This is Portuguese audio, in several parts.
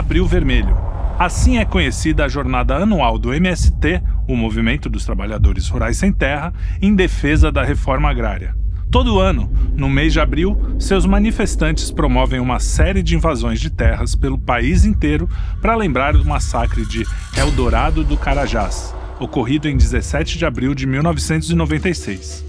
Abril Vermelho. Assim é conhecida a jornada anual do MST, o Movimento dos Trabalhadores Rurais Sem Terra, em defesa da reforma agrária. Todo ano, no mês de abril, seus manifestantes promovem uma série de invasões de terras pelo país inteiro para lembrar o massacre de Eldorado do Carajás, ocorrido em 17 de abril de 1996.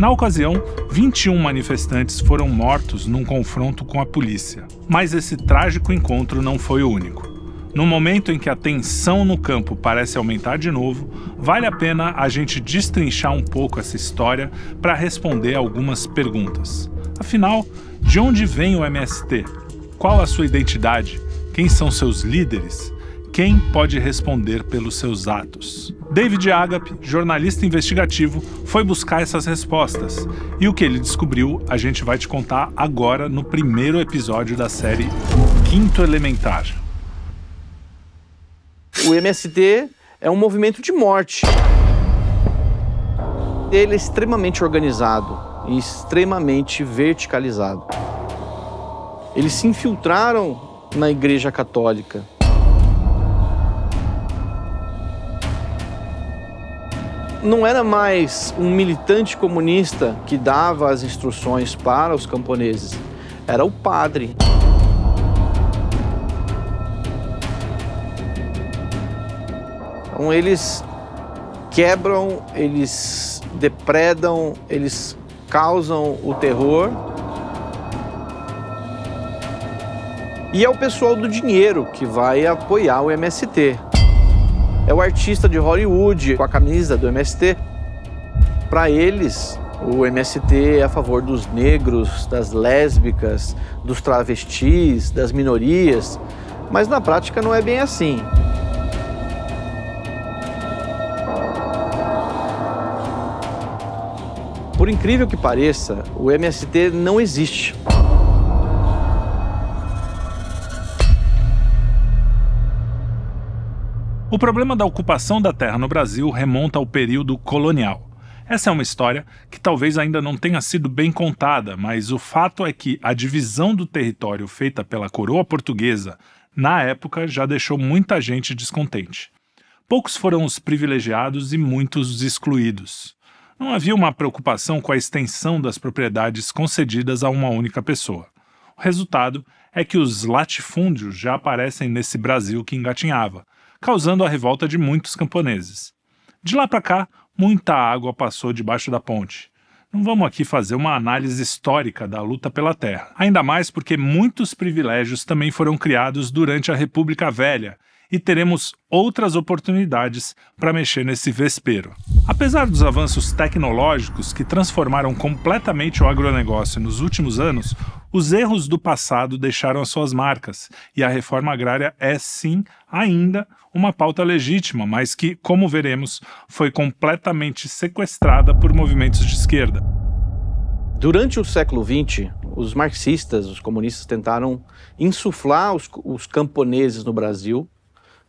Na ocasião, 21 manifestantes foram mortos num confronto com a polícia. Mas esse trágico encontro não foi o único. No momento em que a tensão no campo parece aumentar de novo, vale a pena a gente destrinchar um pouco essa história para responder algumas perguntas. Afinal, de onde vem o MST? Qual a sua identidade? Quem são seus líderes? Quem pode responder pelos seus atos? David Agape, jornalista investigativo, foi buscar essas respostas. E o que ele descobriu, a gente vai te contar agora no primeiro episódio da série Quinto Elementar. O MST é um movimento de morte. Ele é extremamente organizado e extremamente verticalizado. Eles se infiltraram na Igreja Católica. Não era mais um militante comunista que dava as instruções para os camponeses. Era o padre. Então eles quebram, eles depredam, eles causam o terror. E é o pessoal do dinheiro que vai apoiar o MST. É o artista de Hollywood com a camisa do MST. Para eles, o MST é a favor dos negros, das lésbicas, dos travestis, das minorias. Mas na prática não é bem assim. Por incrível que pareça, o MST não existe. O problema da ocupação da terra no Brasil remonta ao período colonial. Essa é uma história que talvez ainda não tenha sido bem contada, mas o fato é que a divisão do território feita pela coroa portuguesa, na época, já deixou muita gente descontente. Poucos foram os privilegiados e muitos os excluídos. Não havia uma preocupação com a extensão das propriedades concedidas a uma única pessoa. O resultado é que os latifúndios já aparecem nesse Brasil que engatinhava, causando a revolta de muitos camponeses. De lá para cá, muita água passou debaixo da ponte. Não vamos aqui fazer uma análise histórica da luta pela terra, ainda mais porque muitos privilégios também foram criados durante a República Velha, e teremos outras oportunidades para mexer nesse vespeiro. Apesar dos avanços tecnológicos que transformaram completamente o agronegócio nos últimos anos, os erros do passado deixaram as suas marcas, e a reforma agrária é, sim, ainda uma pauta legítima, mas que, como veremos, foi completamente sequestrada por movimentos de esquerda. Durante o século XX, os marxistas, os comunistas tentaram insuflar os camponeses no Brasil,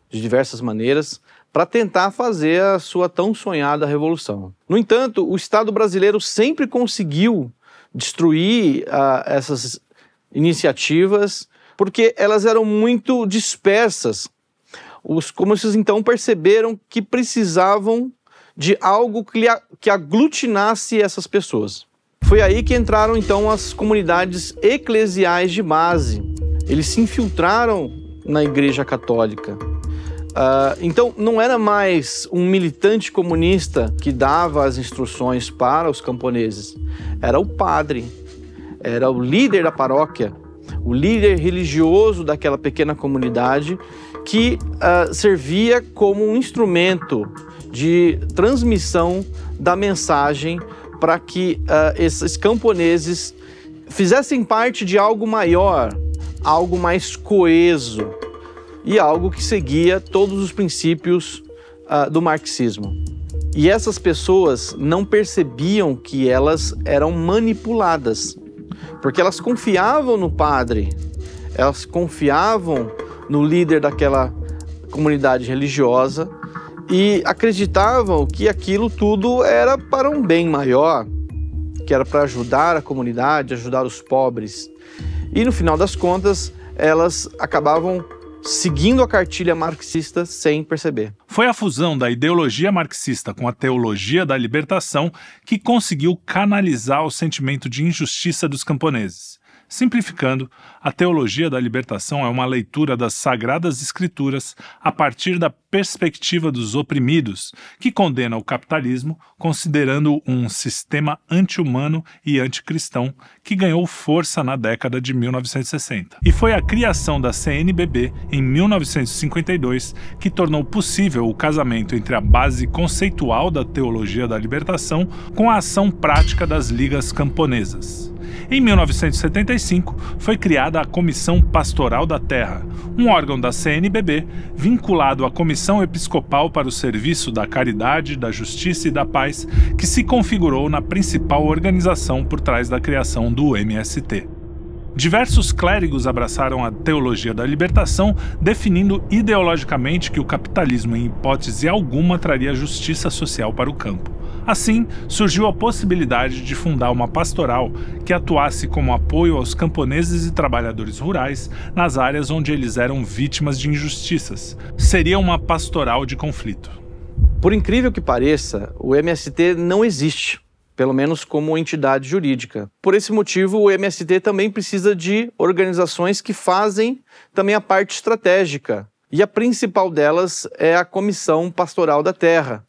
de diversas maneiras, para tentar fazer a sua tão sonhada revolução. No entanto, o Estado brasileiro sempre conseguiu destruir essas iniciativas porque elas eram muito dispersas. Os comunistas então perceberam que precisavam de algo que aglutinasse essas pessoas. Foi aí que entraram então as comunidades eclesiais de base. Eles se infiltraram na Igreja Católica. Então, não era mais um militante comunista que dava as instruções para os camponeses. Era o padre, era o líder da paróquia, o líder religioso daquela pequena comunidade que servia como um instrumento de transmissão da mensagem para que esses camponeses fizessem parte de algo maior, algo mais coeso, e algo que seguia todos os princípios do marxismo. E essas pessoas não percebiam que elas eram manipuladas, porque elas confiavam no padre, elas confiavam no líder daquela comunidade religiosa e acreditavam que aquilo tudo era para um bem maior, que era para ajudar a comunidade, ajudar os pobres. E no final das contas, elas acabavam seguindo a cartilha marxista sem perceber. Foi a fusão da ideologia marxista com a teologia da libertação que conseguiu canalizar o sentimento de injustiça dos camponeses. Simplificando, a teologia da libertação é uma leitura das Sagradas Escrituras a partir da perspectiva dos oprimidos, que condena o capitalismo, considerando um sistema anti-humano e anticristão que ganhou força na década de 1960. E foi a criação da CNBB, em 1952, que tornou possível o casamento entre a base conceitual da teologia da libertação com a ação prática das ligas camponesas. Em 1975, foi criada a Comissão Pastoral da Terra, um órgão da CNBB vinculado à Comissão Episcopal para o Serviço da Caridade, da Justiça e da Paz, que se configurou na principal organização por trás da criação do MST. Diversos clérigos abraçaram a teologia da libertação, definindo ideologicamente que o capitalismo, em hipótese alguma, traria justiça social para o campo. Assim, surgiu a possibilidade de fundar uma pastoral que atuasse como apoio aos camponeses e trabalhadores rurais nas áreas onde eles eram vítimas de injustiças. Seria uma pastoral de conflito. Por incrível que pareça, o MST não existe, pelo menos como entidade jurídica. Por esse motivo, o MST também precisa de organizações que fazem também a parte estratégica. E a principal delas é a Comissão Pastoral da Terra.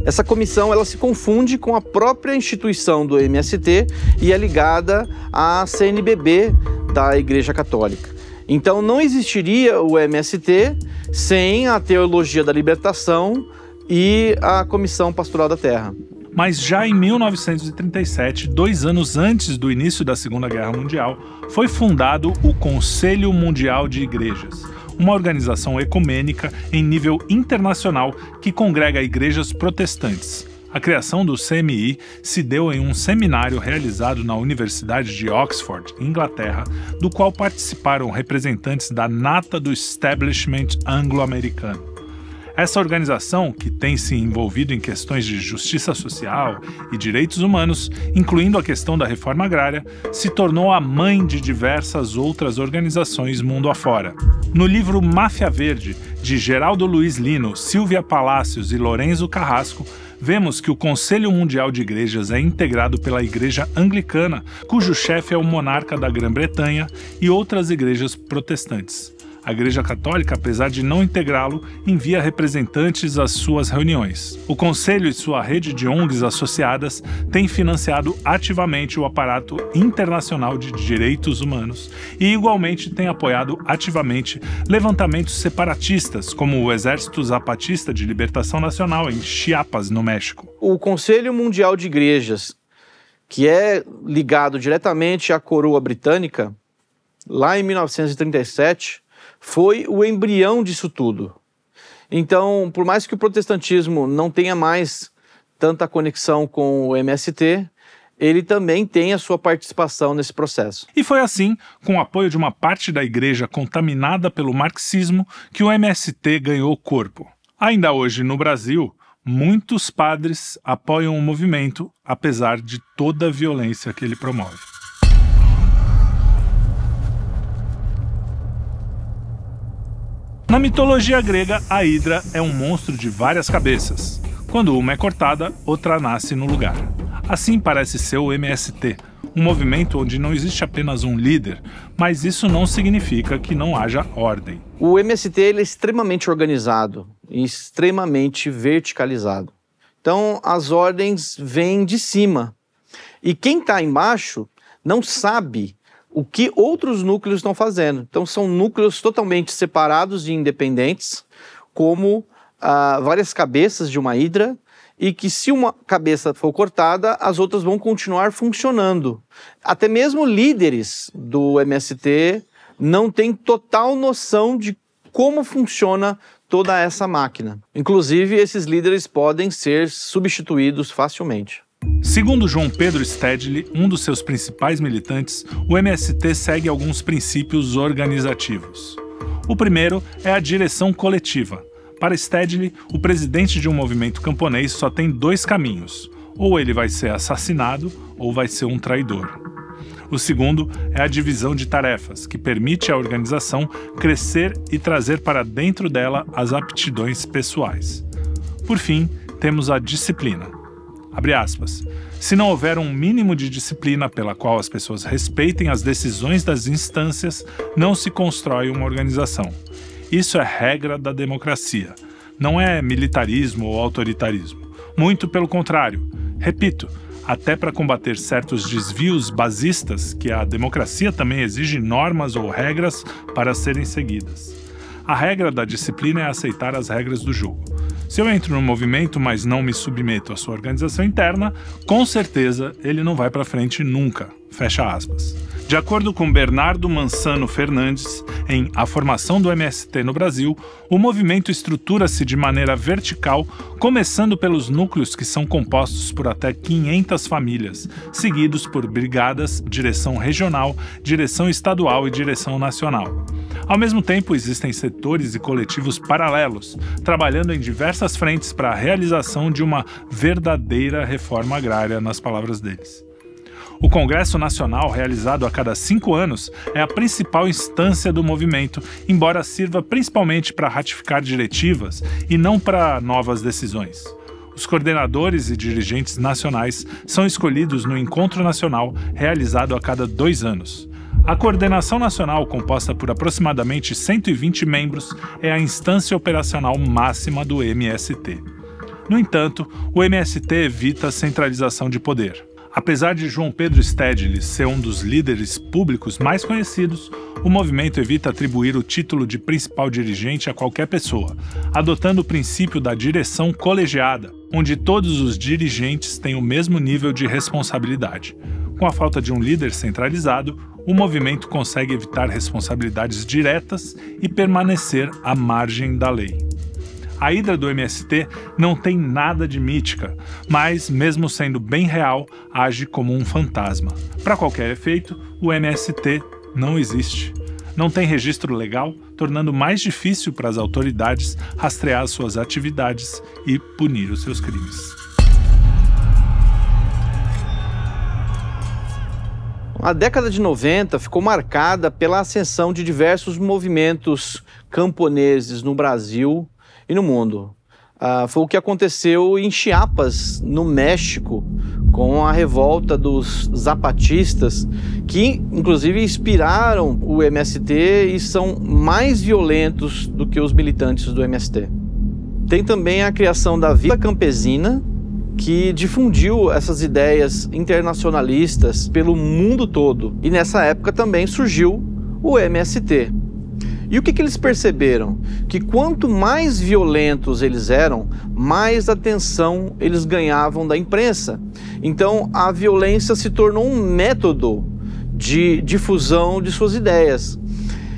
Essa comissão ela se confunde com a própria instituição do MST e é ligada à CNBB da Igreja Católica. Então não existiria o MST sem a teologia da libertação e a Comissão Pastoral da Terra. Mas já em 1937, 2 anos antes do início da Segunda Guerra Mundial, foi fundado o Conselho Mundial de Igrejas, uma organização ecumênica em nível internacional que congrega igrejas protestantes. A criação do CMI se deu em um seminário realizado na Universidade de Oxford, Inglaterra, do qual participaram representantes da nata do establishment anglo-americano. Essa organização, que tem se envolvido em questões de justiça social e direitos humanos, incluindo a questão da reforma agrária, se tornou a mãe de diversas outras organizações mundo afora. No livro Máfia Verde, de Geraldo Luiz Lino, Silvia Palacios e Lorenzo Carrasco, vemos que o Conselho Mundial de Igrejas é integrado pela Igreja Anglicana, cujo chefe é o monarca da Grã-Bretanha, e outras igrejas protestantes. A Igreja Católica, apesar de não integrá-lo, envia representantes às suas reuniões. O Conselho e sua rede de ONGs associadas têm financiado ativamente o aparato internacional de direitos humanos e, igualmente, têm apoiado ativamente levantamentos separatistas, como o Exército Zapatista de Libertação Nacional em Chiapas, no México. O Conselho Mundial de Igrejas, que é ligado diretamente à coroa britânica, lá em 1937, foi o embrião disso tudo. Então, por mais que o protestantismo não tenha mais tanta conexão com o MST, ele também tem a sua participação nesse processo. E foi assim, com o apoio de uma parte da igreja contaminada pelo marxismo, que o MST ganhou corpo. Ainda hoje, no Brasil, muitos padres apoiam o movimento, apesar de toda a violência que ele promove. Na mitologia grega, a Hidra é um monstro de várias cabeças. Quando uma é cortada, outra nasce no lugar. Assim parece ser o MST, um movimento onde não existe apenas um líder, mas isso não significa que não haja ordem. O MST ele é extremamente organizado e extremamente verticalizado. Então as ordens vêm de cima. E quem está embaixo não sabe o que outros núcleos estão fazendo. Então são núcleos totalmente separados e independentes, como várias cabeças de uma hidra, e que se uma cabeça for cortada, as outras vão continuar funcionando. Até mesmo líderes do MST não têm total noção de como funciona toda essa máquina. Inclusive, esses líderes podem ser substituídos facilmente. Segundo João Pedro Stedley, um dos seus principais militantes, o MST segue alguns princípios organizativos. O primeiro é a direção coletiva. Para Stedley, o presidente de um movimento camponês só tem 2 caminhos: ou ele vai ser assassinado ou vai ser um traidor. O segundo é a divisão de tarefas, que permite à organização crescer e trazer para dentro dela as aptidões pessoais. Por fim, temos a disciplina. Abre aspas. Se não houver um mínimo de disciplina pela qual as pessoas respeitem as decisões das instâncias, não se constrói uma organização. Isso é regra da democracia. Não é militarismo ou autoritarismo. Muito pelo contrário. Repito, até para combater certos desvios basistas, que a democracia também exige normas ou regras para serem seguidas. A regra da disciplina é aceitar as regras do jogo. Se eu entro no movimento, mas não me submeto à sua organização interna, com certeza ele não vai para frente nunca. Fecha aspas. De acordo com Bernardo Mansano Fernandes, em A Formação do MST no Brasil, o movimento estrutura-se de maneira vertical, começando pelos núcleos que são compostos por até 500 famílias, seguidos por brigadas, direção regional, direção estadual e direção nacional. Ao mesmo tempo, existem setores e coletivos paralelos, trabalhando em diversas frentes para a realização de uma verdadeira reforma agrária, nas palavras deles. O Congresso Nacional, realizado a cada 5 anos, é a principal instância do movimento, embora sirva principalmente para ratificar diretivas e não para novas decisões. Os coordenadores e dirigentes nacionais são escolhidos no Encontro Nacional, realizado a cada 2 anos. A coordenação nacional, composta por aproximadamente 120 membros, é a instância operacional máxima do MST. No entanto, o MST evita a centralização de poder. Apesar de João Pedro Stedley ser um dos líderes públicos mais conhecidos, o movimento evita atribuir o título de principal dirigente a qualquer pessoa, adotando o princípio da direção colegiada, onde todos os dirigentes têm o mesmo nível de responsabilidade. Com a falta de um líder centralizado, o movimento consegue evitar responsabilidades diretas e permanecer à margem da lei. A Hidra do MST não tem nada de mítica, mas, mesmo sendo bem real, age como um fantasma. Para qualquer efeito, o MST não existe. Não tem registro legal, tornando mais difícil para as autoridades rastrear suas atividades e punir os seus crimes. A década de 90 ficou marcada pela ascensão de diversos movimentos camponeses no Brasil e no mundo. Foi o que aconteceu em Chiapas, no México, com a revolta dos zapatistas, que inclusive inspiraram o MST e são mais violentos do que os militantes do MST. Tem também a criação da Vila Campesina, que difundiu essas ideias internacionalistas pelo mundo todo. E nessa época também surgiu o MST. E o que eles perceberam? Que quanto mais violentos eles eram, mais atenção eles ganhavam da imprensa. Então a violência se tornou um método de difusão de suas ideias.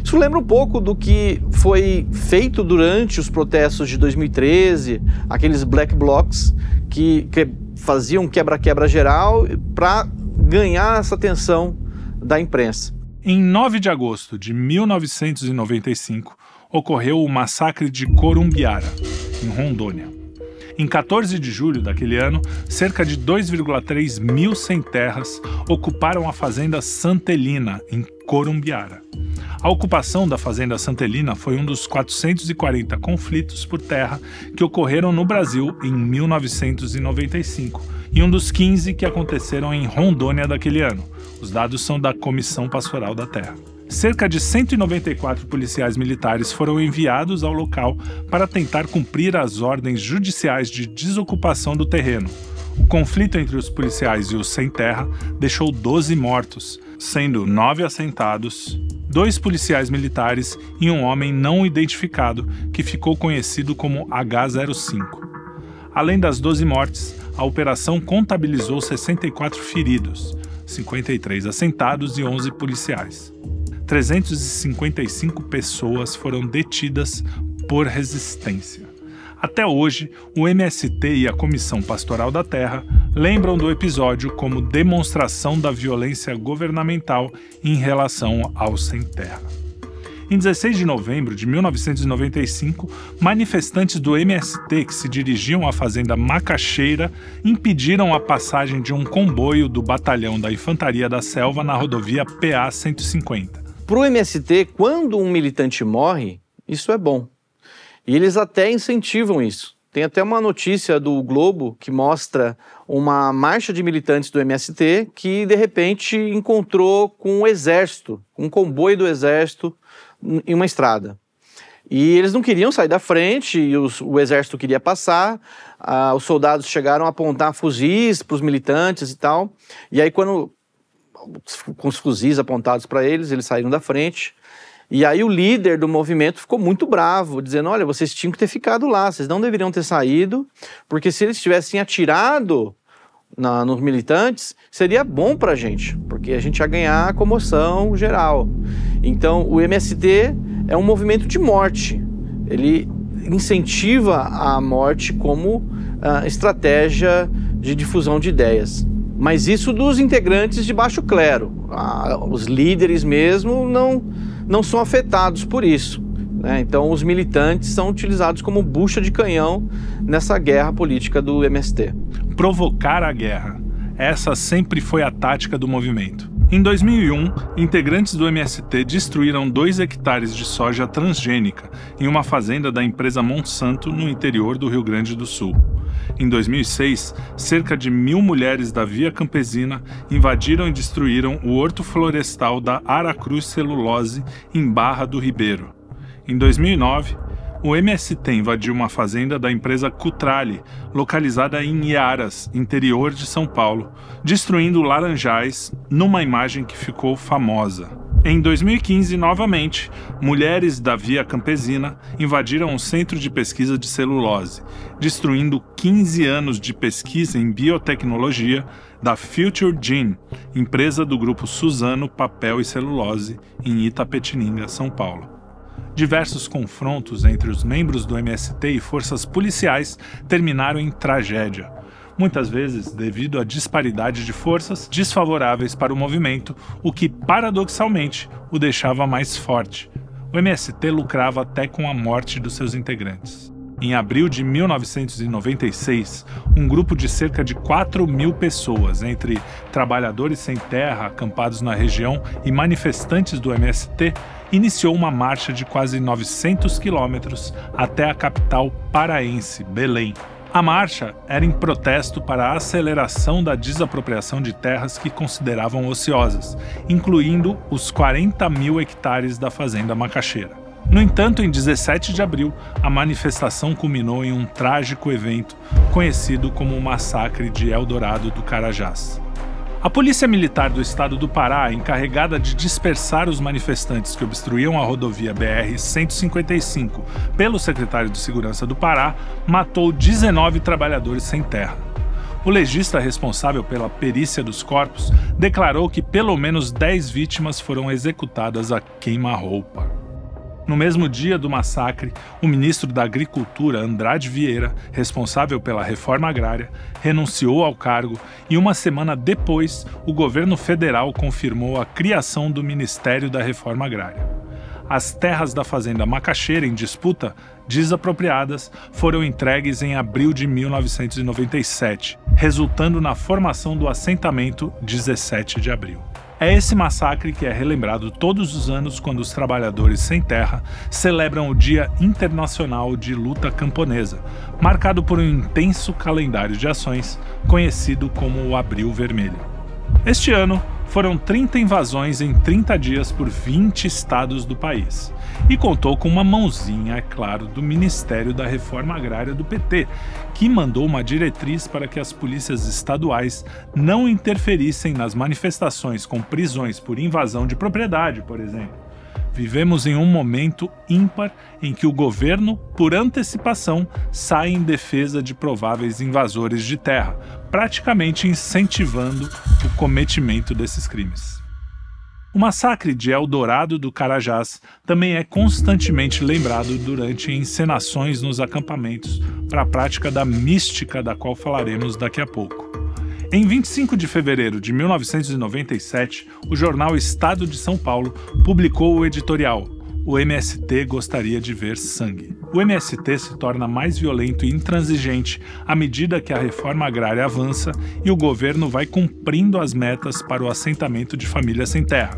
Isso lembra um pouco do que foi feito durante os protestos de 2013, aqueles black blocs que faziam quebra-quebra geral para ganhar essa atenção da imprensa. Em 9 de agosto de 1995, ocorreu o massacre de Corumbiara, em Rondônia. Em 14 de julho daquele ano, cerca de 2,3 mil sem-terras ocuparam a fazenda Santelina, em Corumbiara. A ocupação da fazenda Santelina foi um dos 440 conflitos por terra que ocorreram no Brasil em 1995 e um dos 15 que aconteceram em Rondônia daquele ano. Os dados são da Comissão Pastoral da Terra. Cerca de 194 policiais militares foram enviados ao local para tentar cumprir as ordens judiciais de desocupação do terreno. O conflito entre os policiais e os sem-terra deixou 12 mortos, sendo 9 assentados, 2 policiais militares e um homem não identificado que ficou conhecido como H05. Além das 12 mortes, a operação contabilizou 64 feridos, 53 assentados e 11 policiais. 355 pessoas foram detidas por resistência. Até hoje, o MST e a Comissão Pastoral da Terra lembram do episódio como demonstração da violência governamental em relação aos sem-terra. Em 16 de novembro de 1995, manifestantes do MST que se dirigiam à fazenda Macaxeira impediram a passagem de um comboio do Batalhão da Infantaria da Selva na rodovia PA-150. Para o MST, quando um militante morre, isso é bom. E eles até incentivam isso. Tem até uma notícia do Globo que mostra uma marcha de militantes do MST que, de repente, encontrou com o exército, um comboio do exército em uma estrada. E eles não queriam sair da frente, e o exército queria passar, os soldados chegaram a apontar fuzis para os militantes e tal. E aí, com os fuzis apontados para eles, eles saíram da frente. E aí o líder do movimento ficou muito bravo, dizendo, olha, vocês tinham que ter ficado lá, vocês não deveriam ter saído, porque se eles tivessem atirado nos militantes, seria bom pra gente, porque a gente ia ganhar a comoção geral. Então o MST é um movimento de morte, ele incentiva a morte como estratégia de difusão de ideias. Mas isso dos integrantes de baixo clero, os líderes mesmo não são afetados por isso, né? Então os militantes são utilizados como bucha de canhão nessa guerra política do MST. Provocar a guerra. Essa sempre foi a tática do movimento. Em 2001, integrantes do MST destruíram 2 hectares de soja transgênica em uma fazenda da empresa Monsanto no interior do Rio Grande do Sul. Em 2006, cerca de 1.000 mulheres da Via Campesina invadiram e destruíram o horto florestal da Aracruz Celulose em Barra do Ribeiro. Em 2009, o MST invadiu uma fazenda da empresa Cutrale, localizada em Iaras, interior de São Paulo, destruindo laranjais numa imagem que ficou famosa. Em 2015, novamente, mulheres da Via Campesina invadiram um centro de pesquisa de celulose, destruindo 15 anos de pesquisa em biotecnologia da Future Gene, empresa do grupo Suzano Papel e Celulose, em Itapetininga, São Paulo. Diversos confrontos entre os membros do MST e forças policiais terminaram em tragédia, muitas vezes devido à disparidade de forças desfavoráveis para o movimento, o que, paradoxalmente, o deixava mais forte. O MST lucrava até com a morte dos seus integrantes. Em abril de 1996, um grupo de cerca de 4.000 pessoas, entre trabalhadores sem terra acampados na região e manifestantes do MST, iniciou uma marcha de quase 900 quilômetros até a capital paraense, Belém. A marcha era em protesto para a aceleração da desapropriação de terras que consideravam ociosas, incluindo os 40.000 hectares da fazenda Macaxeira. No entanto, em 17 de abril, a manifestação culminou em um trágico evento conhecido como o Massacre de Eldorado do Carajás. A Polícia Militar do Estado do Pará, encarregada de dispersar os manifestantes que obstruíam a rodovia BR-155 pelo secretário de Segurança do Pará, matou 19 trabalhadores sem terra. O legista responsável pela perícia dos corpos declarou que pelo menos 10 vítimas foram executadas a queima-roupa. No mesmo dia do massacre, o ministro da Agricultura, Andrade Vieira, responsável pela reforma agrária, renunciou ao cargo e uma semana depois, o governo federal confirmou a criação do Ministério da Reforma Agrária. As terras da fazenda Macaxeira em disputa, desapropriadas, foram entregues em abril de 1997, resultando na formação do assentamento 17 de abril. É esse massacre que é relembrado todos os anos quando os trabalhadores sem terra celebram o Dia Internacional de Luta Camponesa, marcado por um intenso calendário de ações conhecido como o Abril Vermelho. Este ano, foram 30 invasões em 30 dias por 20 estados do país. E contou com uma mãozinha, é claro, do Ministério da Reforma Agrária do PT, que mandou uma diretriz para que as polícias estaduais não interferissem nas manifestações com prisões por invasão de propriedade, por exemplo. Vivemos em um momento ímpar em que o governo, por antecipação, sai em defesa de prováveis invasores de terra, praticamente incentivando o cometimento desses crimes. O massacre de Eldorado do Carajás também é constantemente lembrado durante encenações nos acampamentos para a prática da mística da qual falaremos daqui a pouco. Em 25 de fevereiro de 1997, o jornal Estado de São Paulo publicou o editorial o MST gostaria de ver sangue. O MST se torna mais violento e intransigente à medida que a reforma agrária avança e o governo vai cumprindo as metas para o assentamento de famílias sem terra.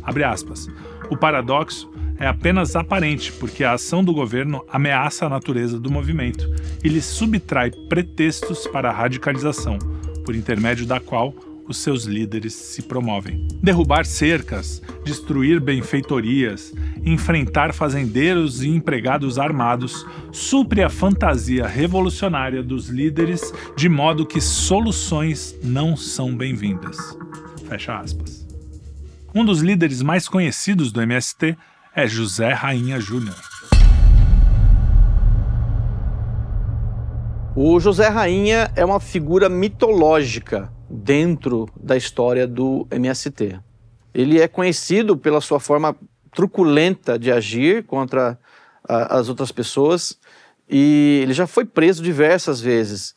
Abre aspas. O paradoxo é apenas aparente, porque a ação do governo ameaça a natureza do movimento e lhe subtrai pretextos para a radicalização, por intermédio da qual os seus líderes se promovem. Derrubar cercas, destruir benfeitorias, enfrentar fazendeiros e empregados armados supre a fantasia revolucionária dos líderes de modo que soluções não são bem-vindas. Fecha aspas. Um dos líderes mais conhecidos do MST é José Rainha Júnior. O José Rainha é uma figura mitológica dentro da história do MST. Ele é conhecido pela sua forma truculenta de agir contra as outras pessoas e ele já foi preso diversas vezes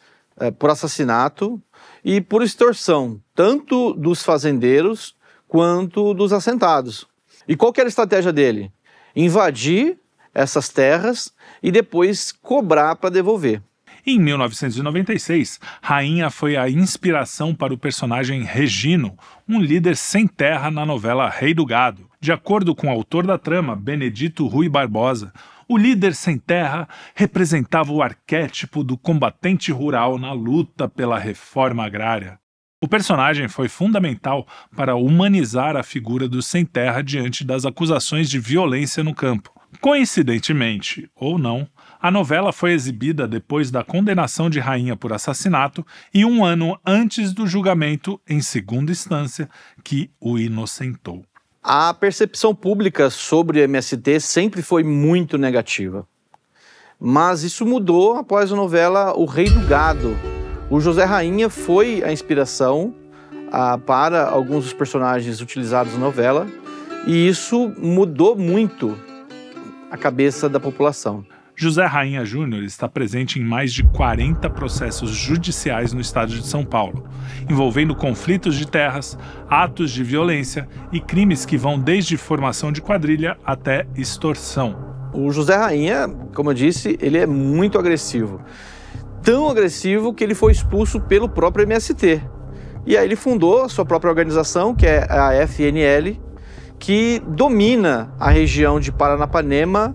por assassinato e por extorsão, tanto dos fazendeiros quanto dos assentados. E qual que era a estratégia dele? Invadir essas terras e depois cobrar para devolver. Em 1996, Rainha foi a inspiração para o personagem Regino, um líder sem terra na novela Rei do Gado. De acordo com o autor da trama, Benedito Rui Barbosa, o líder sem terra representava o arquétipo do combatente rural na luta pela reforma agrária. O personagem foi fundamental para humanizar a figura do sem terra diante das acusações de violência no campo. Coincidentemente, ou não, a novela foi exibida depois da condenação de Rainha por assassinato e um ano antes do julgamento em segunda instância que o inocentou. A percepção pública sobre o MST sempre foi muito negativa. Mas isso mudou após a novela O Rei do Gado. O José Rainha foi a inspiração para alguns dos personagens utilizados na novela e isso mudou muito a cabeça da população. José Rainha Júnior está presente em mais de 40 processos judiciais no estado de São Paulo, envolvendo conflitos de terras, atos de violência e crimes que vão desde formação de quadrilha até extorsão. O José Rainha, como eu disse, ele é muito agressivo. Tão agressivo que ele foi expulso pelo próprio MST. E aí ele fundou a sua própria organização, que é a FNL, que domina a região de Paranapanema,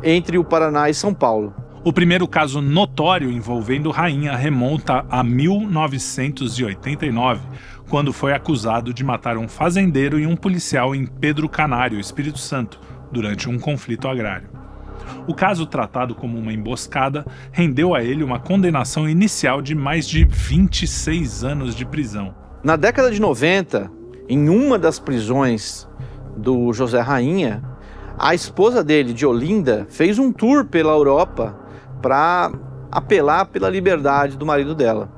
entre o Paraná e São Paulo. O primeiro caso notório envolvendo Rainha remonta a 1989, quando foi acusado de matar um fazendeiro e um policial em Pedro Canário, Espírito Santo, durante um conflito agrário. O caso, tratado como uma emboscada, rendeu a ele uma condenação inicial de mais de 26 anos de prisão. Na década de 90, em uma das prisões do José Rainha, a esposa dele, de Olinda, fez um tour pela Europa para apelar pela liberdade do marido dela.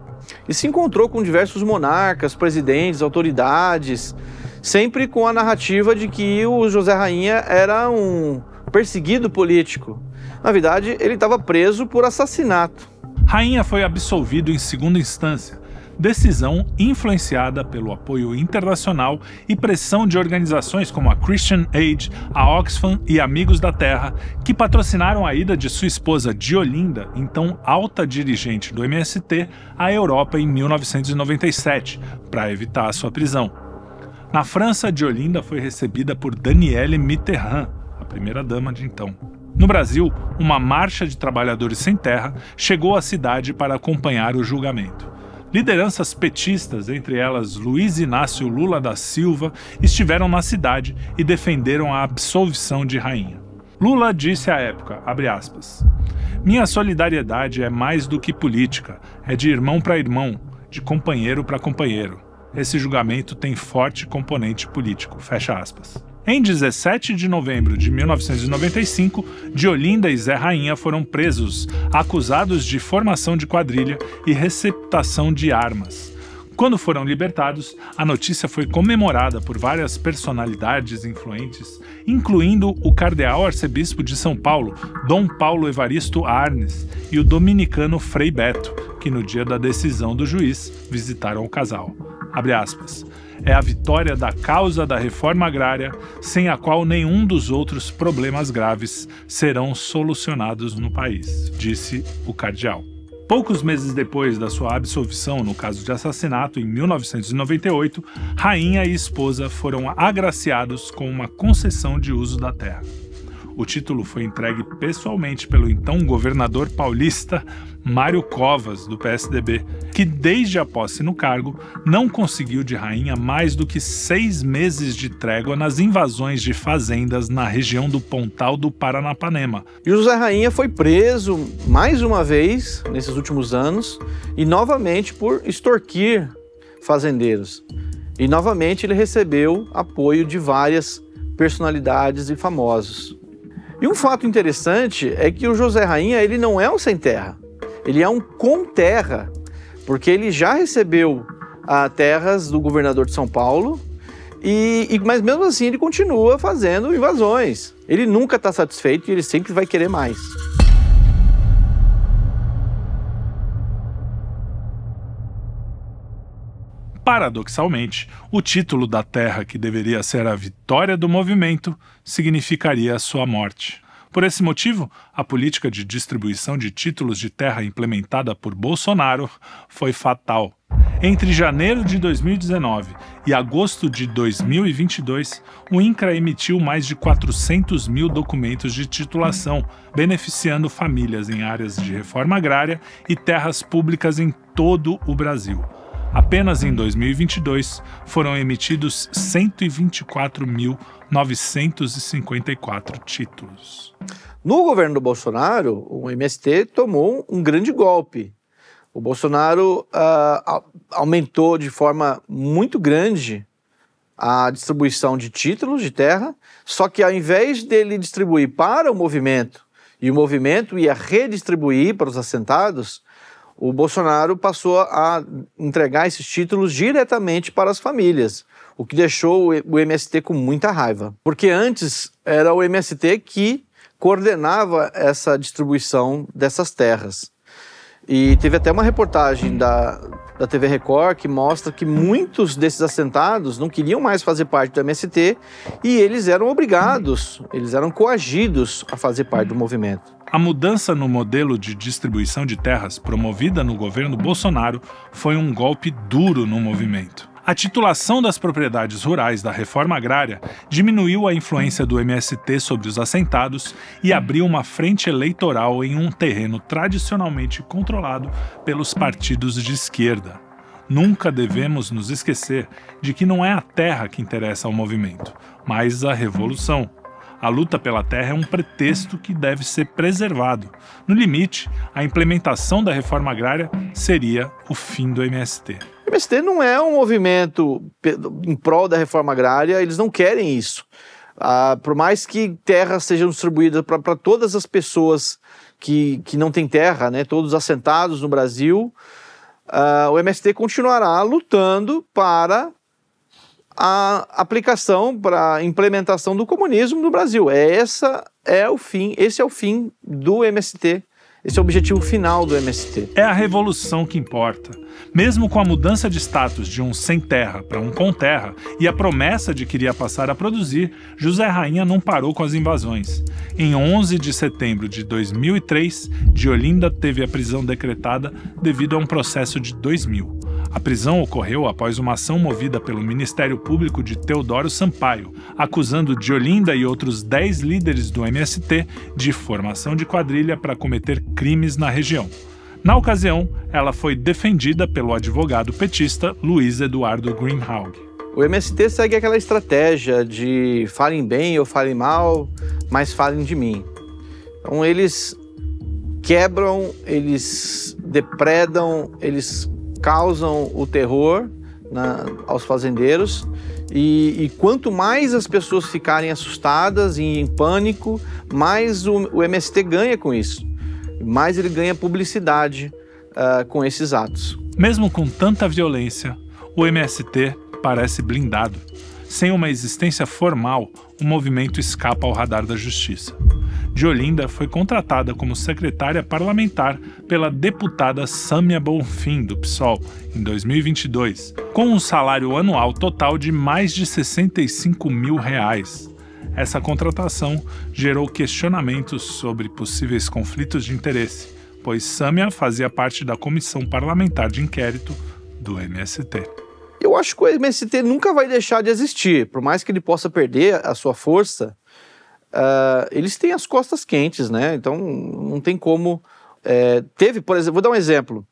E se encontrou com diversos monarcas, presidentes, autoridades, sempre com a narrativa de que o José Rainha era um perseguido político. Na verdade, ele estava preso por assassinato. Rainha foi absolvido em segunda instância, decisão influenciada pelo apoio internacional e pressão de organizações como a Christian Aid, a Oxfam e Amigos da Terra, que patrocinaram a ida de sua esposa Diolinda, então alta dirigente do MST, à Europa em 1997, para evitar a sua prisão. Na França, Diolinda foi recebida por Danielle Mitterrand, a primeira-dama de então. No Brasil, uma marcha de trabalhadores sem terra chegou à cidade para acompanhar o julgamento. Lideranças petistas, entre elas Luiz Inácio Lula da Silva, estiveram na cidade e defenderam a absolvição de Rainha. Lula disse à época, abre aspas, "Minha solidariedade é mais do que política, é de irmão para irmão, de companheiro para companheiro. Esse julgamento tem forte componente político", fecha aspas. Em 17 de novembro de 1995, Diolinda e Zé Rainha foram presos, acusados de formação de quadrilha e receptação de armas. Quando foram libertados, a notícia foi comemorada por várias personalidades influentes, incluindo o cardeal arcebispo de São Paulo, Dom Paulo Evaristo Arnes, e o dominicano Frei Beto, que no dia da decisão do juiz visitaram o casal. Abre aspas. é a vitória da causa da reforma agrária, sem a qual nenhum dos outros problemas graves serão solucionados no país, disse o cardeal. Poucos meses depois da sua absolvição no caso de assassinato, em 1998, rainha e esposa foram agraciados com uma concessão de uso da terra. O título foi entregue pessoalmente pelo então governador paulista Mário Covas, do PSDB, que desde a posse no cargo não conseguiu de rainha mais do que 6 meses de trégua nas invasões de fazendas na região do Pontal do Paranapanema. E o José Rainha foi preso mais uma vez nesses últimos anos e novamente por extorquir fazendeiros. E novamente ele recebeu apoio de várias personalidades e famosos. E um fato interessante é que o José Rainha ele não é um sem terra, ele é um com terra, porque ele já recebeu terras do governador de São Paulo, mas mesmo assim ele continua fazendo invasões. Ele nunca está satisfeito e ele sempre vai querer mais. Paradoxalmente, o título da terra que deveria ser a vitória do movimento significaria a sua morte. Por esse motivo, a política de distribuição de títulos de terra implementada por Bolsonaro foi fatal. Entre janeiro de 2019 e agosto de 2022, o INCRA emitiu mais de 400 mil documentos de titulação, beneficiando famílias em áreas de reforma agrária e terras públicas em todo o Brasil. Apenas em 2022 foram emitidos 124.954 títulos. No governo do Bolsonaro, o MST tomou um grande golpe. O Bolsonaro aumentou de forma muito grande a distribuição de títulos de terra, só que ao invés dele distribuir para o movimento, e o movimento ia redistribuir para os assentados, o Bolsonaro passou a entregar esses títulos diretamente para as famílias, o que deixou o MST com muita raiva. Porque antes era o MST que coordenava essa distribuição dessas terras. E teve até uma reportagem da TV Record que mostra que muitos desses assentados não queriam mais fazer parte do MST e eles eram obrigados, eles eram coagidos a fazer parte do movimento. A mudança no modelo de distribuição de terras promovida no governo Bolsonaro foi um golpe duro no movimento. A titulação das propriedades rurais da reforma agrária diminuiu a influência do MST sobre os assentados e abriu uma frente eleitoral em um terreno tradicionalmente controlado pelos partidos de esquerda. Nunca devemos nos esquecer de que não é a terra que interessa ao movimento, mas a revolução. A luta pela terra é um pretexto que deve ser preservado. No limite, a implementação da reforma agrária seria o fim do MST. O MST não é um movimento em prol da reforma agrária, eles não querem isso. Por mais que terras sejam distribuídas para todas as pessoas que não têm terra, né, todos os assentados no Brasil, o MST continuará lutando para a aplicação, para a implementação do comunismo no Brasil. Esse é o fim do MST. Esse é o objetivo final do MST. É a revolução que importa. Mesmo com a mudança de status de um sem terra para um com terra e a promessa de que iria passar a produzir, José Rainha não parou com as invasões. Em 11 de setembro de 2003, Diolinda teve a prisão decretada devido a um processo de 2000. A prisão ocorreu após uma ação movida pelo Ministério Público de Teodoro Sampaio, acusando Diolinda e outros 10 líderes do MST de formação de quadrilha para cometer crimes na região. Na ocasião, ela foi defendida pelo advogado petista Luiz Eduardo Greenhalgh. O MST segue aquela estratégia de falem bem ou falem mal, mas falem de mim. Então eles quebram, eles depredam, eles causam o terror aos fazendeiros e quanto mais as pessoas ficarem assustadas e em pânico, mais o MST ganha com isso, mais ele ganha publicidade com esses atos. Mesmo com tanta violência, o MST parece blindado. Sem uma existência formal, o movimento escapa ao radar da justiça. de Olinda foi contratada como secretária parlamentar pela deputada Sâmia Bonfim, do PSOL, em 2022, com um salário anual total de mais de R$65 mil. Essa contratação gerou questionamentos sobre possíveis conflitos de interesse, pois Sâmia fazia parte da comissão parlamentar de inquérito do MST. Eu acho que o MST nunca vai deixar de existir, por mais que ele possa perder a sua força. Eles têm as costas quentes, né? Então não tem como. Teve, por exemplo, vou dar um exemplo.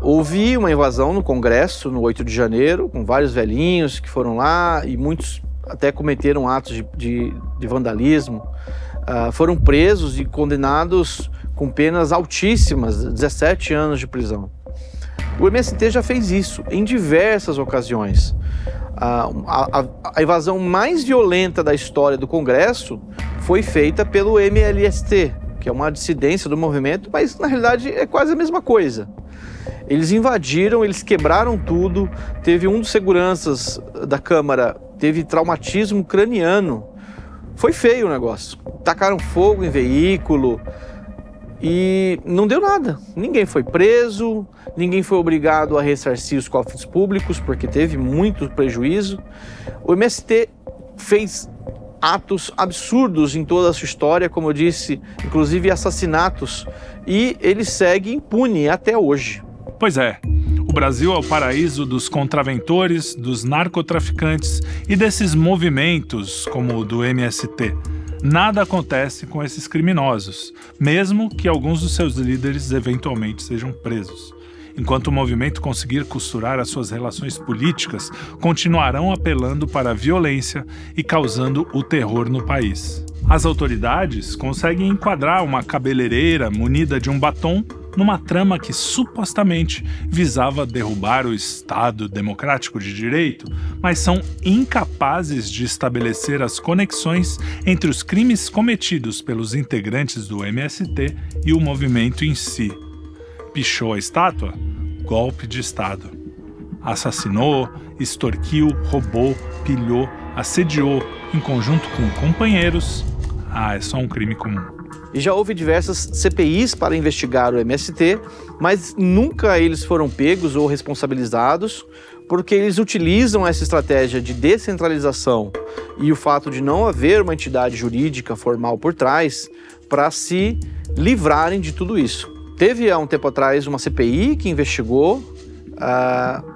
Houve uma invasão no Congresso no 8 de janeiro, com vários velhinhos que foram lá e muitos até cometeram atos de vandalismo. Foram presos e condenados com penas altíssimas, 17 anos de prisão. O MST já fez isso em diversas ocasiões. A invasão mais violenta da história do Congresso foi feita pelo MLST, que é uma dissidência do movimento, mas na realidade é quase a mesma coisa. Eles invadiram, eles quebraram tudo, teve um dos seguranças da Câmara, teve traumatismo craniano. Foi feio o negócio. Tacaram fogo em veículo e não deu nada. Ninguém foi preso, ninguém foi obrigado a ressarcir os cofres públicos, porque teve muito prejuízo. O MST fez atos absurdos em toda a sua história, como eu disse, inclusive assassinatos, e ele segue impune até hoje. Pois é, o Brasil é o paraíso dos contraventores, dos narcotraficantes e desses movimentos como o do MST. Nada acontece com esses criminosos, mesmo que alguns dos seus líderes eventualmente sejam presos. Enquanto o movimento conseguir costurar as suas relações políticas, continuarão apelando para a violência e causando o terror no país. As autoridades conseguem enquadrar uma cabeleireira munida de um batom numa trama que supostamente visava derrubar o Estado democrático de direito, mas são incapazes de estabelecer as conexões entre os crimes cometidos pelos integrantes do MST e o movimento em si. Pichou a estátua? Golpe de Estado. Assassinou, extorquiu, roubou, pilhou, assediou, em conjunto com companheiros. É só um crime comum. E já houve diversas CPIs para investigar o MST, mas nunca eles foram pegos ou responsabilizados, porque eles utilizam essa estratégia de descentralização e o fato de não haver uma entidade jurídica formal por trás para se livrarem de tudo isso. Teve há um tempo atrás uma CPI que investigou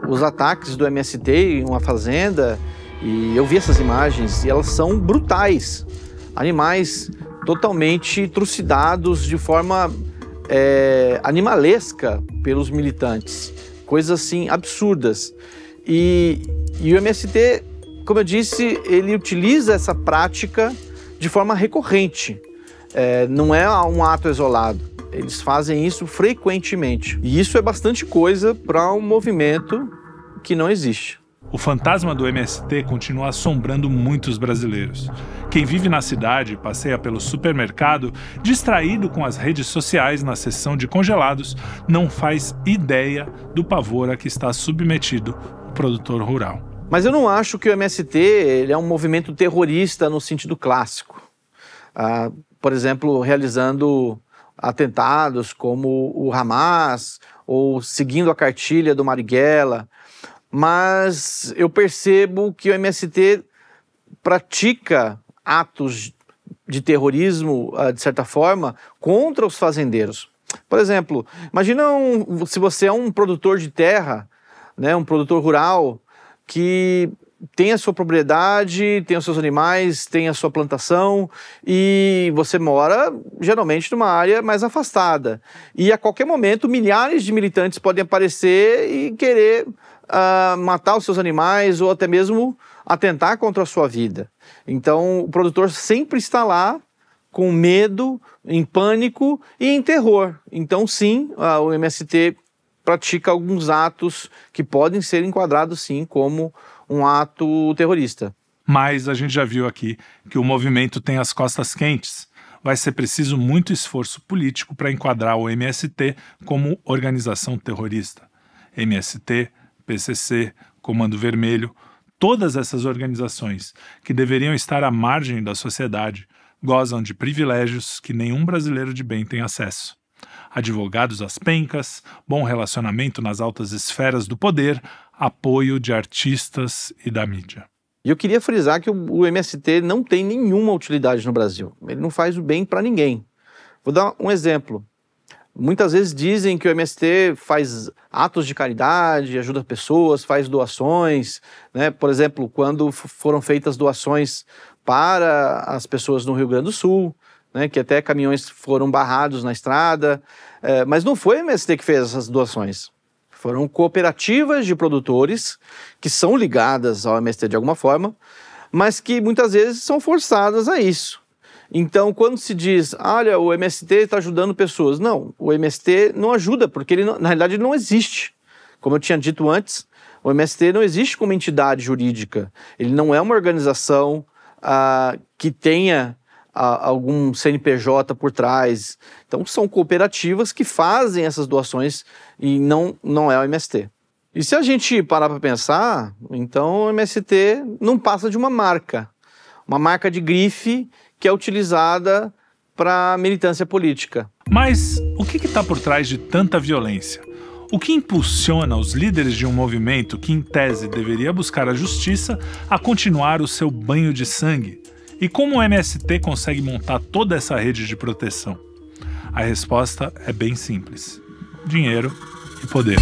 os ataques do MST em uma fazenda, e eu vi essas imagens e elas são brutais. Animais totalmente trucidados de forma animalesca pelos militantes. Coisas assim absurdas. E o MST, como eu disse, ele utiliza essa prática de forma recorrente. Não é um ato isolado. Eles fazem isso frequentemente. E isso é bastante coisa para um movimento que não existe. O fantasma do MST continua assombrando muitos brasileiros. Quem vive na cidade e passeia pelo supermercado, distraído com as redes sociais na seção de congelados, não faz ideia do pavor a que está submetido o produtor rural. Mas eu não acho que o MST ele é um movimento terrorista no sentido clássico. Por exemplo, realizando atentados como o Hamas, ou seguindo a cartilha do Marighella. Mas eu percebo que o MST pratica atos de terrorismo, de certa forma, contra os fazendeiros. Por exemplo, imagina se você é um produtor de terra, né, um produtor rural, que tem a sua propriedade, tem os seus animais, tem a sua plantação e você mora geralmente numa área mais afastada. E a qualquer momento milhares de militantes podem aparecer e querer matar os seus animais ou até mesmo atentar contra a sua vida. Então o produtor sempre está lá com medo, em pânico e em terror. Então sim, o MST pratica alguns atos que podem ser enquadrados sim como um ato terrorista. Mas a gente já viu aqui que o movimento tem as costas quentes. Vai ser preciso muito esforço político para enquadrar o MST como organização terrorista. MST, PCC, Comando Vermelho, todas essas organizações que deveriam estar à margem da sociedade gozam de privilégios que nenhum brasileiro de bem tem acesso. Advogados às pencas, bom relacionamento nas altas esferas do poder, apoio de artistas e da mídia. E eu queria frisar que o MST não tem nenhuma utilidade no Brasil. Ele não faz o bem para ninguém. Vou dar um exemplo. Muitas vezes dizem que o MST faz atos de caridade, ajuda pessoas, faz doações, né? Por exemplo, quando foram feitas doações para as pessoas no Rio Grande do Sul, né? Que até caminhões foram barrados na estrada, mas não foi o MST que fez essas doações. Foram cooperativas de produtores que são ligadas ao MST de alguma forma, mas que muitas vezes são forçadas a isso. Então, quando se diz, olha, o MST está ajudando pessoas, não, o MST não ajuda, porque ele, na realidade, ele não existe. Como eu tinha dito antes, o MST não existe como entidade jurídica. Ele não é uma organização que tenha algum CNPJ por trás. Então, são cooperativas que fazem essas doações e não é o MST. E se a gente parar para pensar, então o MST não passa de uma marca de grife que é utilizada para militância política. Mas o que está por trás de tanta violência? O que impulsiona os líderes de um movimento que, em tese, deveria buscar a justiça a continuar o seu banho de sangue? E como o MST consegue montar toda essa rede de proteção? A resposta é bem simples: dinheiro e poder.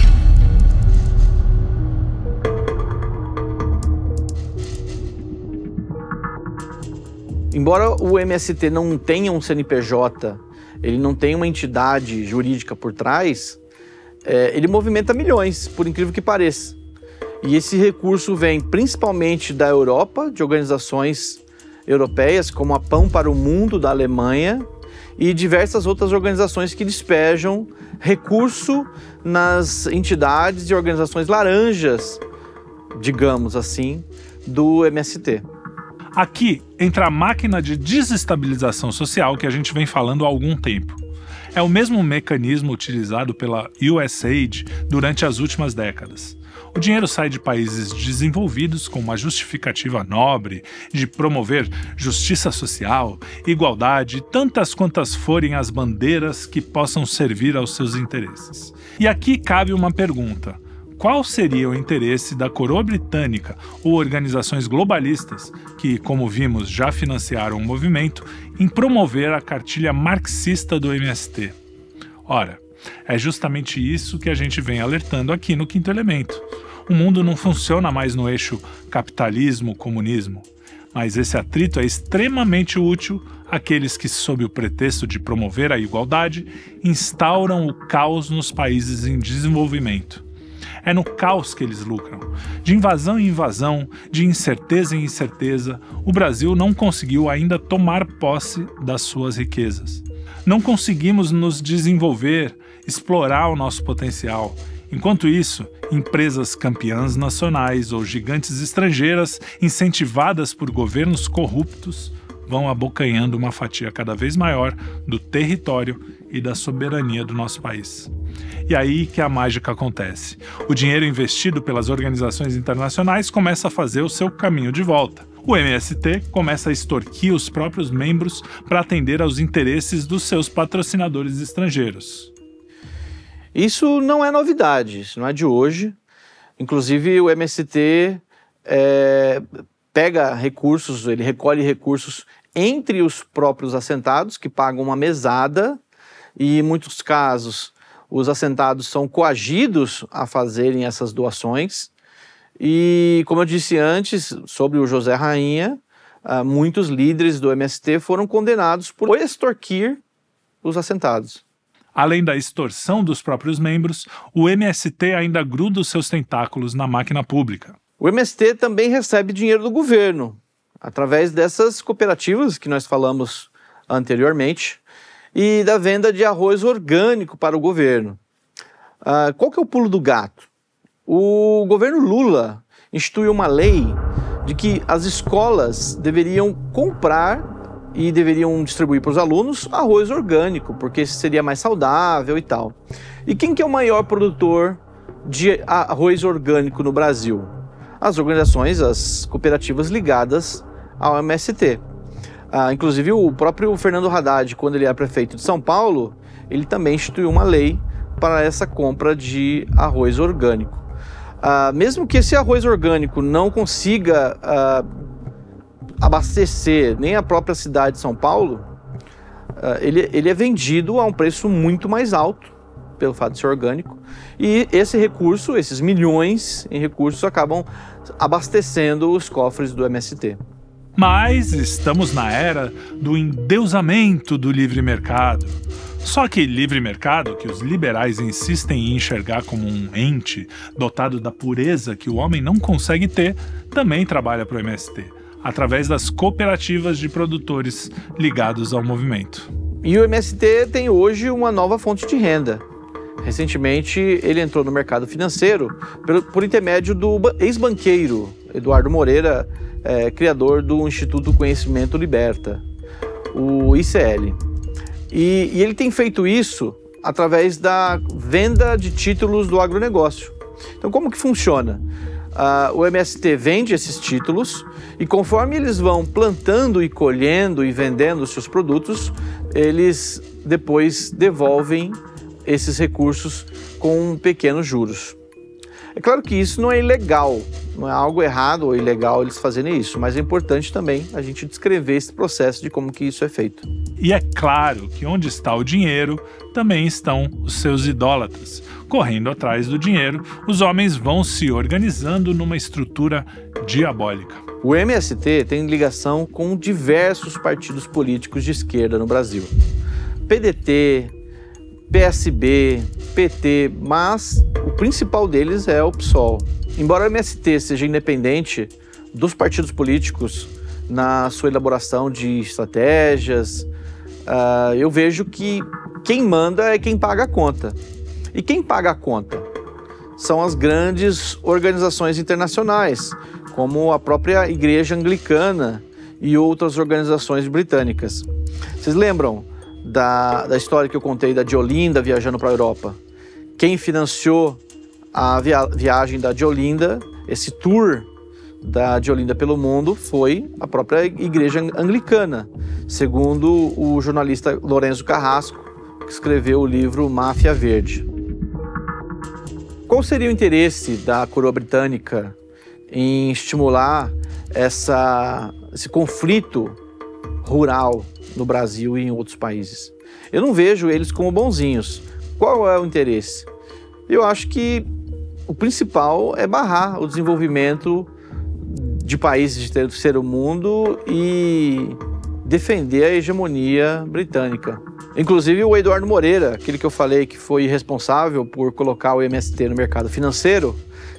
Embora o MST não tenha um CNPJ, ele não tenha uma entidade jurídica por trás, ele movimenta milhões, por incrível que pareça. E esse recurso vem principalmente da Europa, de organizações europeias, como a Pão para o Mundo da Alemanha, e diversas outras organizações que despejam recurso nas entidades e organizações laranjas, digamos assim, do MST. Aqui entra a máquina de desestabilização social que a gente vem falando há algum tempo. É o mesmo mecanismo utilizado pela USAID durante as últimas décadas. O dinheiro sai de países desenvolvidos com uma justificativa nobre de promover justiça social, igualdade e tantas quantas forem as bandeiras que possam servir aos seus interesses. E aqui cabe uma pergunta: qual seria o interesse da coroa britânica ou organizações globalistas que, como vimos, já financiaram o movimento, em promover a cartilha marxista do MST? Ora, é justamente isso que a gente vem alertando aqui no Quinto Elemento. O mundo não funciona mais no eixo capitalismo-comunismo, mas esse atrito é extremamente útil àqueles que, sob o pretexto de promover a igualdade, instauram o caos nos países em desenvolvimento. É no caos que eles lucram. De invasão em invasão, de incerteza em incerteza, o Brasil não conseguiu ainda tomar posse das suas riquezas. Não conseguimos nos desenvolver, explorar o nosso potencial. Enquanto isso, empresas campeãs nacionais ou gigantes estrangeiras, incentivadas por governos corruptos, vão abocanhando uma fatia cada vez maior do território e da soberania do nosso país. E aí que a mágica acontece. O dinheiro investido pelas organizações internacionais começa a fazer o seu caminho de volta. O MST começa a extorquir os próprios membros para atender aos interesses dos seus patrocinadores estrangeiros. Isso não é novidade, isso não é de hoje. Inclusive o MST pega recursos, ele recolhe recursos entre os próprios assentados, que pagam uma mesada, e em muitos casos os assentados são coagidos a fazerem essas doações. E, como eu disse antes, sobre o José Rainha, muitos líderes do MST foram condenados por extorquir os assentados. Além da extorsão dos próprios membros, o MST ainda gruda os seus tentáculos na máquina pública. O MST também recebe dinheiro do governo, através dessas cooperativas que nós falamos anteriormente, e da venda de arroz orgânico para o governo. Qual que é o pulo do gato? O governo Lula instituiu uma lei de que as escolas deveriam comprar e deveriam distribuir para os alunos arroz orgânico, porque seria mais saudável e tal. E quem que é o maior produtor de arroz orgânico no Brasil? As organizações, as cooperativas ligadas ao MST. Inclusive, o próprio Fernando Haddad, quando ele era prefeito de São Paulo, ele também instituiu uma lei para essa compra de arroz orgânico. Mesmo que esse arroz orgânico não consiga abastecer nem a própria cidade de São Paulo, ele é vendido a um preço muito mais alto, pelo fato de ser orgânico, e esse recurso, esses milhões em recursos, acabam abastecendo os cofres do MST. Mas estamos na era do endeusamento do livre mercado. Só que livre mercado, que os liberais insistem em enxergar como um ente dotado da pureza que o homem não consegue ter, também trabalha para o MST, através das cooperativas de produtores ligados ao movimento. E o MST tem hoje uma nova fonte de renda. Recentemente, ele entrou no mercado financeiro por intermédio do ex-banqueiro Eduardo Moreira, criador do Instituto Conhecimento Liberta, o ICL. E ele tem feito isso através da venda de títulos do agronegócio. Então, como que funciona? O MST vende esses títulos e, conforme eles vão plantando e colhendo e vendendo os seus produtos, eles depois devolvem esses recursos com pequenos juros. É claro que isso não é ilegal, não é algo errado ou ilegal eles fazerem isso, mas é importante também a gente descrever esse processo de como que isso é feito. E é claro que onde está o dinheiro, também estão os seus idólatras. Correndo atrás do dinheiro, os homens vão se organizando numa estrutura diabólica. O MST tem ligação com diversos partidos políticos de esquerda no Brasil. PDT, PSB, PT, mas o principal deles é o PSOL. Embora o MST seja independente dos partidos políticos na sua elaboração de estratégias, eu vejo que quem manda é quem paga a conta. E quem paga a conta são as grandes organizações internacionais, como a própria Igreja Anglicana e outras organizações britânicas. Vocês lembram da história que eu contei da Diolinda viajando para a Europa? Quem financiou a viagem da Diolinda, esse tour da Diolinda pelo mundo, foi a própria Igreja Anglicana, segundo o jornalista Lourenço Carrasco, que escreveu o livro Máfia Verde. Qual seria o interesse da coroa britânica em estimular esse conflito rural no Brasil e em outros países? Eu não vejo eles como bonzinhos. Qual é o interesse? Eu acho que o principal é barrar o desenvolvimento de países de terceiro mundo e defender a hegemonia britânica. Inclusive o Eduardo Moreira, aquele que eu falei que foi responsável por colocar o MST no mercado financeiro,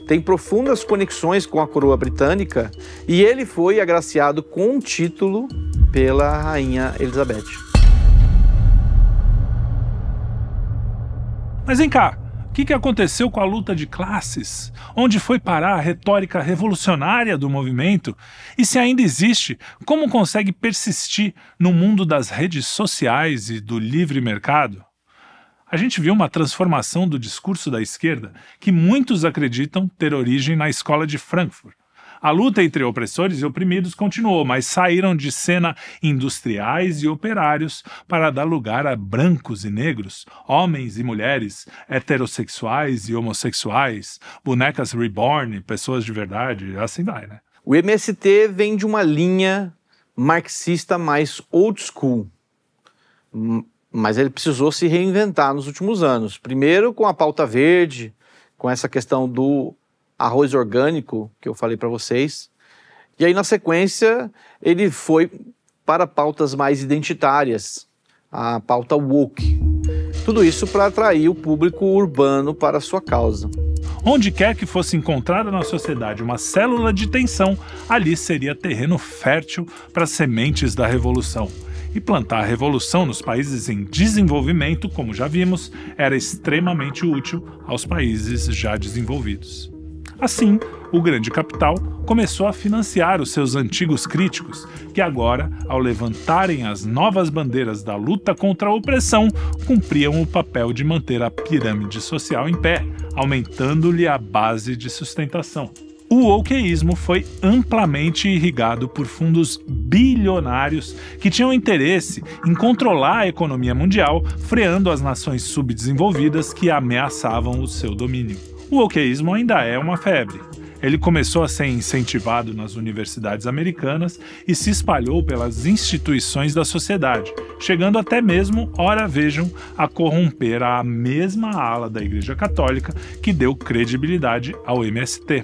tem profundas conexões com a coroa britânica e ele foi agraciado com um título pela Rainha Elizabeth. Mas vem cá, o que aconteceu com a luta de classes? Onde foi parar a retórica revolucionária do movimento? E se ainda existe, como consegue persistir no mundo das redes sociais e do livre mercado? A gente viu uma transformação do discurso da esquerda que muitos acreditam ter origem na escola de Frankfurt. A luta entre opressores e oprimidos continuou, mas saíram de cena industriais e operários para dar lugar a brancos e negros, homens e mulheres, heterossexuais e homossexuais, bonecas reborn, pessoas de verdade, assim vai, né? O MST vem de uma linha marxista mais old school, mas ele precisou se reinventar nos últimos anos. Primeiro com a pauta verde, com essa questão do arroz orgânico, que eu falei para vocês. E aí, na sequência, ele foi para pautas mais identitárias, a pauta woke. Tudo isso para atrair o público urbano para a sua causa. Onde quer que fosse encontrada na sociedade uma célula de tensão, ali seria terreno fértil para as sementes da revolução. E plantar a revolução nos países em desenvolvimento, como já vimos, era extremamente útil aos países já desenvolvidos. Assim, o grande capital começou a financiar os seus antigos críticos, que agora, ao levantarem as novas bandeiras da luta contra a opressão, cumpriam o papel de manter a pirâmide social em pé, aumentando-lhe a base de sustentação. O wokeísmo foi amplamente irrigado por fundos bilionários que tinham interesse em controlar a economia mundial, freando as nações subdesenvolvidas que ameaçavam o seu domínio. O wokeísmo ainda é uma febre. Ele começou a ser incentivado nas universidades americanas e se espalhou pelas instituições da sociedade, chegando até mesmo, ora vejam, a corromper a mesma ala da Igreja Católica que deu credibilidade ao MST.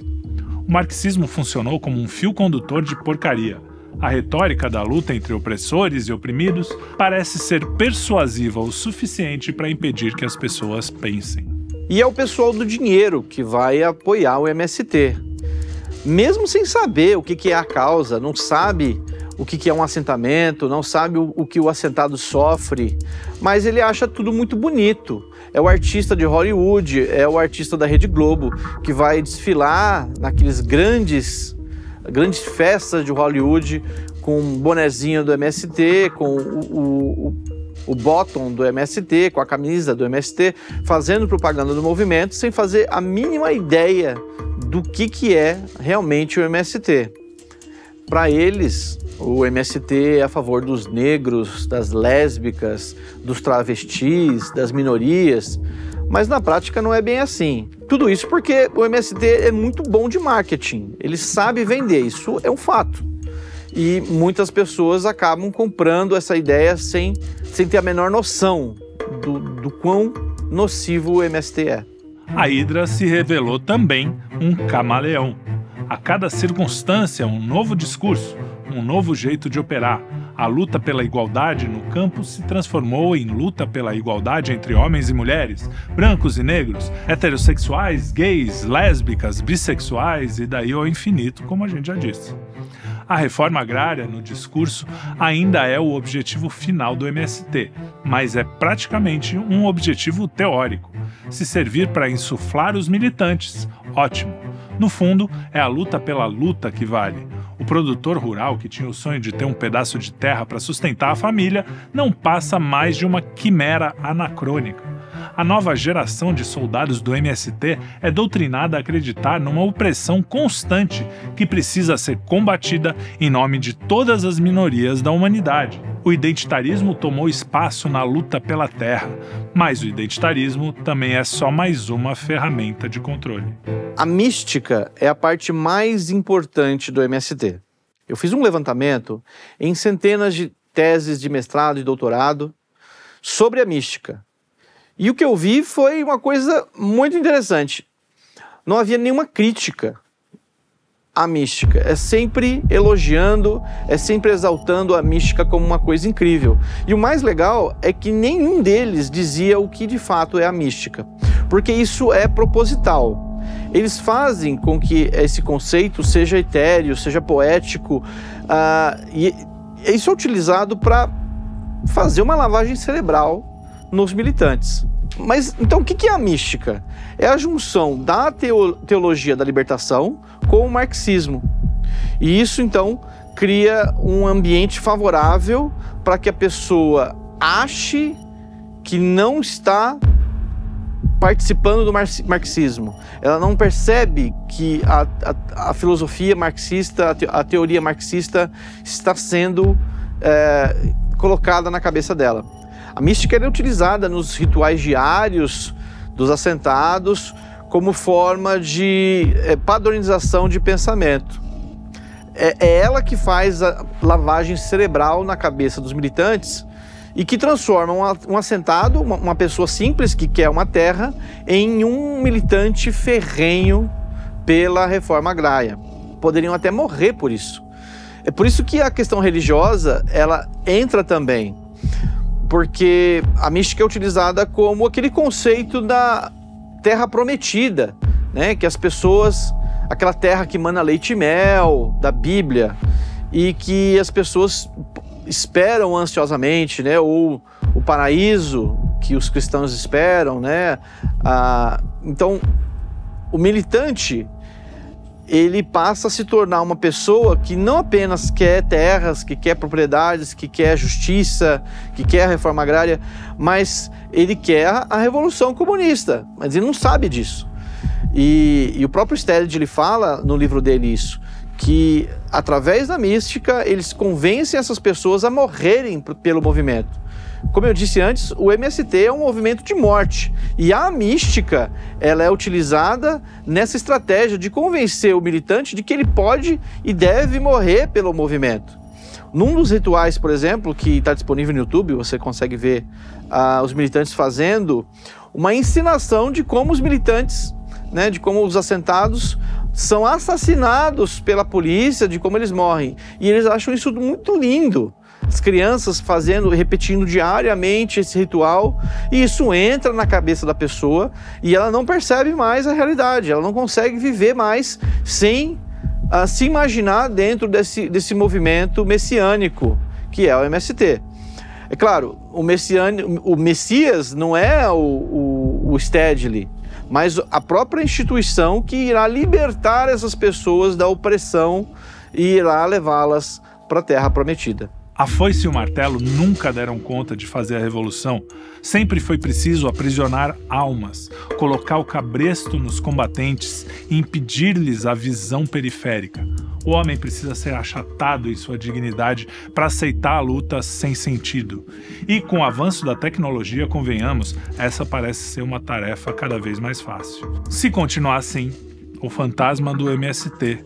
O marxismo funcionou como um fio condutor de porcaria. A retórica da luta entre opressores e oprimidos parece ser persuasiva o suficiente para impedir que as pessoas pensem. E é o pessoal do dinheiro que vai apoiar o MST. Mesmo sem saber o que é a causa, não sabe o que é um assentamento, não sabe o que o assentado sofre, mas ele acha tudo muito bonito. É o artista de Hollywood, é o artista da Rede Globo, que vai desfilar naqueles grandes festas de Hollywood com um bonezinho do MST, com o bottom do MST, com a camisa do MST, fazendo propaganda do movimento, sem fazer a mínima ideia do que é realmente o MST. Para eles, o MST é a favor dos negros, das lésbicas, dos travestis, das minorias, mas na prática não é bem assim. Tudo isso porque o MST é muito bom de marketing, ele sabe vender, isso é um fato. E muitas pessoas acabam comprando essa ideia sem ter a menor noção do quão nocivo o MST é. A Hydra se revelou também um camaleão. A cada circunstância, um novo discurso, um novo jeito de operar. A luta pela igualdade no campo se transformou em luta pela igualdade entre homens e mulheres, brancos e negros, heterossexuais, gays, lésbicas, bissexuais e daí ao infinito, como a gente já disse. A reforma agrária, no discurso, ainda é o objetivo final do MST, mas é praticamente um objetivo teórico. Se servir para insuflar os militantes, ótimo. No fundo, é a luta pela luta que vale. O produtor rural que tinha o sonho de ter um pedaço de terra para sustentar a família não passa mais de uma quimera anacrônica. A nova geração de soldados do MST é doutrinada a acreditar numa opressão constante que precisa ser combatida em nome de todas as minorias da humanidade. O identitarismo tomou espaço na luta pela terra, mas o identitarismo também é só mais uma ferramenta de controle. A mística é a parte mais importante do MST. Eu fiz um levantamento em centenas de teses de mestrado e doutorado sobre a mística. E o que eu vi foi uma coisa muito interessante. Não havia nenhuma crítica à mística. É sempre elogiando, é sempre exaltando a mística como uma coisa incrível. E o mais legal é que nenhum deles dizia o que de fato é a mística, porque isso é proposital. Eles fazem com que esse conceito seja etéreo, seja poético, e isso é utilizado para fazer uma lavagem cerebral nos militantes. Mas então o que é a mística? É a junção da teologia da libertação com o marxismo. E isso então cria um ambiente favorável para que a pessoa ache que não está participando do marxismo. Ela não percebe que a filosofia marxista, a teoria marxista está sendo colocada na cabeça dela. A mística é utilizada nos rituais diários dos assentados como forma de padronização de pensamento. É ela que faz a lavagem cerebral na cabeça dos militantes e que transforma um assentado, uma pessoa simples que quer uma terra, em um militante ferrenho pela reforma agrária. Poderiam até morrer por isso. É por isso que a questão religiosa ela entra também. Porque a mística é utilizada como aquele conceito da terra prometida, né? Que as pessoas, aquela terra que mana leite e mel, da Bíblia, e que as pessoas esperam ansiosamente, né? Ou o paraíso que os cristãos esperam, né? Então, o militante, ele passa a se tornar uma pessoa que não apenas quer terras, que quer propriedades, que quer justiça, que quer a reforma agrária, mas ele quer a revolução comunista, mas ele não sabe disso. E o próprio Sted, ele fala no livro dele isso, que através da mística eles convencem essas pessoas a morrerem pelo movimento. Como eu disse antes, o MST é um movimento de morte, e a mística, ela é utilizada nessa estratégia de convencer o militante de que ele pode e deve morrer pelo movimento. Num dos rituais, por exemplo, que está disponível no YouTube, você consegue ver os militantes fazendo uma encenação de como os militantes, né, de como os assentados são assassinados pela polícia, de como eles morrem. E eles acham isso muito lindo. As crianças repetindo diariamente esse ritual, e isso entra na cabeça da pessoa e ela não percebe mais a realidade, ela não consegue viver mais sem se imaginar dentro desse movimento messiânico que é o MST. É claro, o Messias não é o Stedley, mas a própria instituição que irá libertar essas pessoas da opressão e irá levá-las para a Terra Prometida. A foice e o martelo nunca deram conta de fazer a revolução. Sempre foi preciso aprisionar almas, colocar o cabresto nos combatentes e impedir-lhes a visão periférica. O homem precisa ser achatado em sua dignidade para aceitar a luta sem sentido. E com o avanço da tecnologia, convenhamos, essa parece ser uma tarefa cada vez mais fácil. Se continuar assim, o fantasma do MST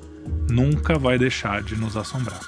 nunca vai deixar de nos assombrar.